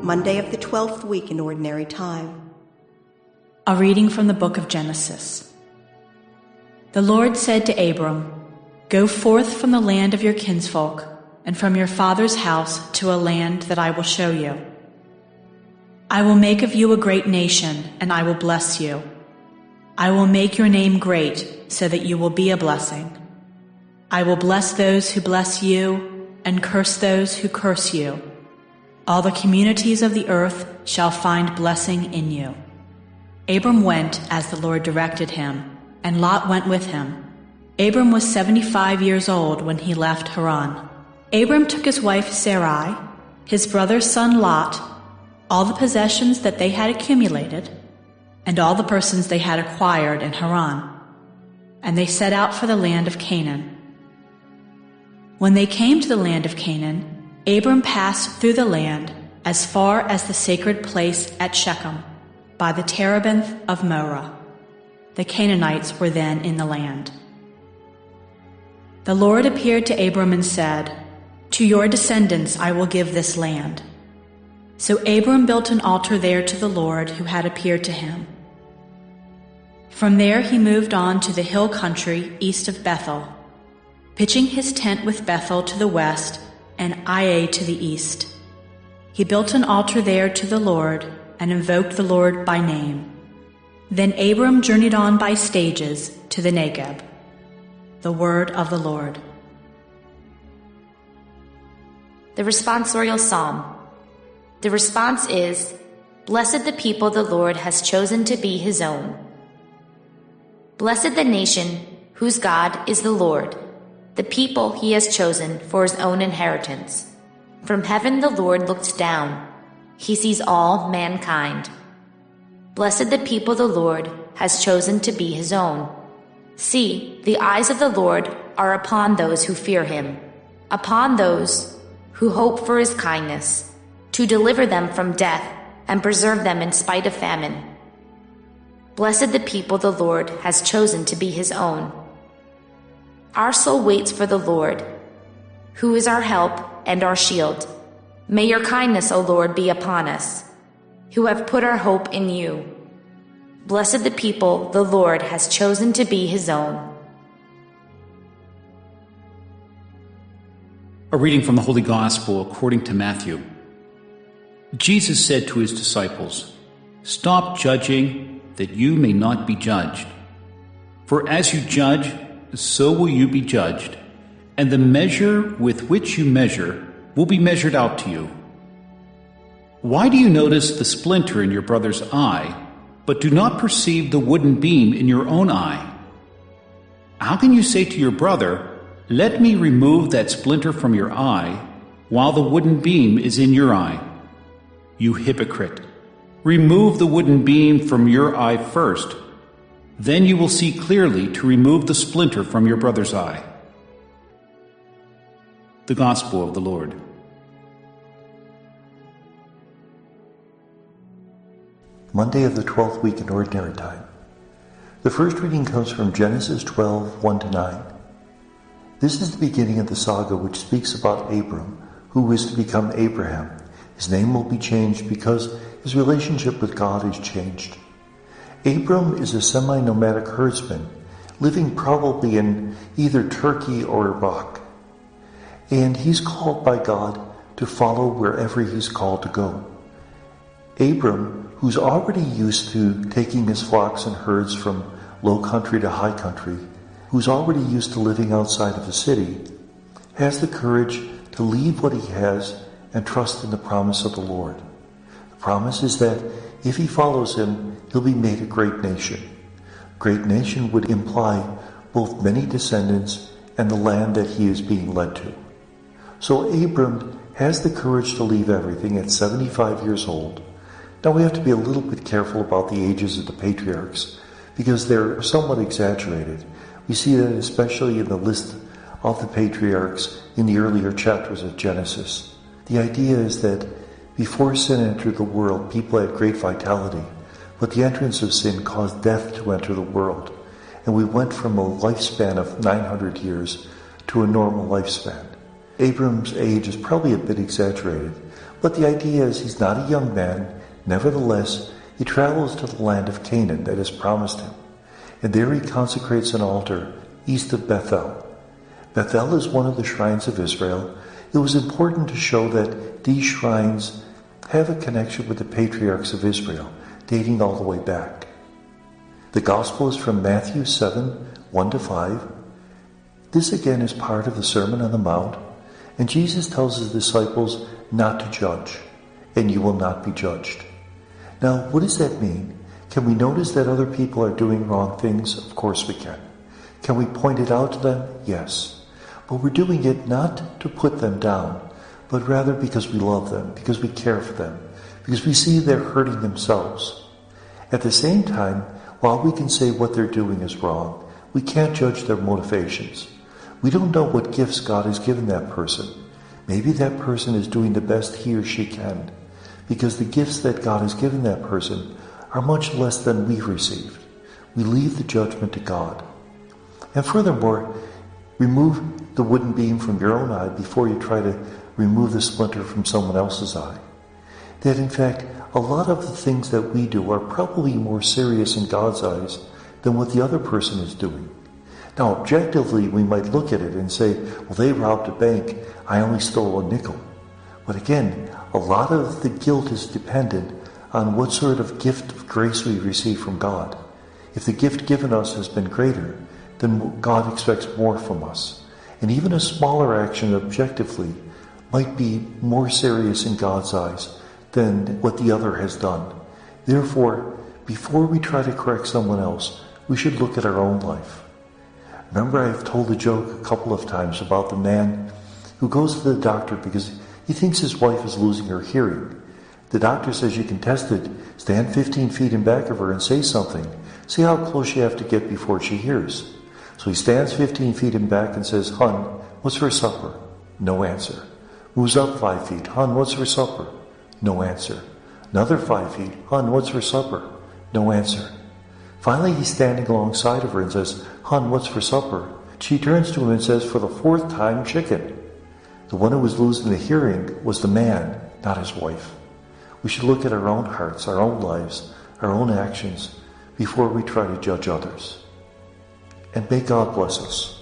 Monday of the 12th week in Ordinary Time. A reading from the book of Genesis. The Lord said to Abram, "Go forth from the land of your kinsfolk and from your father's house to a land that I will show you. I will make of you a great nation, and I will bless you. I will make your name great, so that you will be a blessing. I will bless those who bless you, and curse those who curse you. All the communities of the earth shall find blessing in you." Abram went as the Lord directed him, and Lot went with him. Abram was 75 years old when he left Haran. Abram took his wife Sarai, his brother's son Lot, all the possessions that they had accumulated, and all the persons they had acquired in Haran, and they set out for the land of Canaan. When they came to the land of Canaan, Abram passed through the land as far as the sacred place at Shechem, by the terebinth of Moreh. The Canaanites were then in the land. The Lord appeared to Abram and said, "To your descendants I will give this land." So Abram built an altar there to the Lord who had appeared to him. From there he moved on to the hill country east of Bethel, pitching his tent with Bethel to the west and Ai to the east. He built an altar there to the Lord and invoked the Lord by name. Then Abram journeyed on by stages to the Negeb. The word of the Lord. The responsorial psalm. The response is, "Blessed the people the Lord has chosen to be his own. Blessed the nation whose God is the Lord, the people he has chosen for his own inheritance. From heaven the Lord looked down. He sees all mankind. Blessed the people the Lord has chosen to be his own. See, the eyes of the Lord are upon those who fear him, upon those who hope for his kindness, to deliver them from death and preserve them in spite of famine. Blessed the people the Lord has chosen to be his own. Our soul waits for the Lord, who is our help and our shield. May your kindness, O Lord, be upon us, who have put our hope in you. Blessed the people the Lord has chosen to be his own. A reading from the Holy Gospel according to Matthew. Jesus said to his disciples, "Stop judging, that you may not be judged. For as you judge, so will you be judged, and the measure with which you measure will be measured out to you. Why do you notice the splinter in your brother's eye, but do not perceive the wooden beam in your own eye? How can you say to your brother, 'Let me remove that splinter from your eye,' while the wooden beam is in your eye? You hypocrite! Remove the wooden beam from your eye first. Then you will see clearly to remove the splinter from your brother's eye." The Gospel of the Lord. Monday of the 12th week in Ordinary Time. The first reading comes from Genesis 12, 1-9. This is the beginning of the saga which speaks about Abram, who is to become Abraham. His name will be changed because his relationship with God is changed. Abram is a semi-nomadic herdsman, living probably in either Turkey or Iraq. And he's called by God to follow wherever he's called to go. Abram, who's already used to taking his flocks and herds from low country to high country, who's already used to living outside of a city, has the courage to leave what he has and trust in the promise of the Lord. The promise is that if he follows him, he'll be made a great nation. Great nation would imply both many descendants and the land that he is being led to. So Abram has the courage to leave everything at 75 years old. Now we have to be a little bit careful about the ages of the patriarchs because they're somewhat exaggerated. We see that especially in the list of the patriarchs in the earlier chapters of Genesis. The idea is that before sin entered the world, people had great vitality, but the entrance of sin caused death to enter the world, and we went from a lifespan of 900 years to a normal lifespan. Abram's age is probably a bit exaggerated, But the idea is he's not a young man. Nevertheless, he travels to the land of Canaan that is promised him. And there he consecrates an altar east of Bethel. Bethel is one of the shrines of Israel. It was important to show that these shrines have a connection with the patriarchs of Israel, dating all the way back. The Gospel is from Matthew 7, 1-5. This again is part of the Sermon on the Mount, and Jesus tells his disciples not to judge, and you will not be judged. Now, what does that mean? Can we notice that other people are doing wrong things? Of course we can. Can we point it out to them? Yes. But we're doing it not to put them down, but rather because we love them, because we care for them, because we see they're hurting themselves. At the same time, while we can say what they're doing is wrong, we can't judge their motivations. We don't know what gifts God has given that person. Maybe that person is doing the best he or she can, because the gifts that God has given that person are much less than we've received. We leave the judgment to God. And furthermore, remove the wooden beam from your own eye before you try to remove the splinter from someone else's eye. That in fact, a lot of the things that we do are probably more serious in God's eyes than what the other person is doing. Now, objectively, we might look at it and say, well, they robbed a bank, I only stole a nickel. But again, a lot of the guilt is dependent on what sort of gift of grace we receive from God. If the gift given us has been greater, then God expects more from us. And even a smaller action objectively might be more serious in God's eyes than what the other has done. Therefore, before we try to correct someone else, we should look at our own life. Remember, I've told the joke a couple of times about the man who goes to the doctor because he thinks his wife is losing her hearing. The doctor says, you can test it. Stand 15 feet in back of her and say something. See how close you have to get before she hears. So he stands 15 feet in back and says, Hun, what's for supper? No answer. Moves up 5 feet. Hun, what's for supper? No answer. Another 5 feet. Hun, what's for supper? No answer. Finally, he's standing alongside of her and says, Hun, what's for supper? She turns to him and says, for the 4th time, chicken. The one who was losing the hearing was the man, not his wife. We should look at our own hearts, our own lives, our own actions, before we try to judge others. And may God bless us.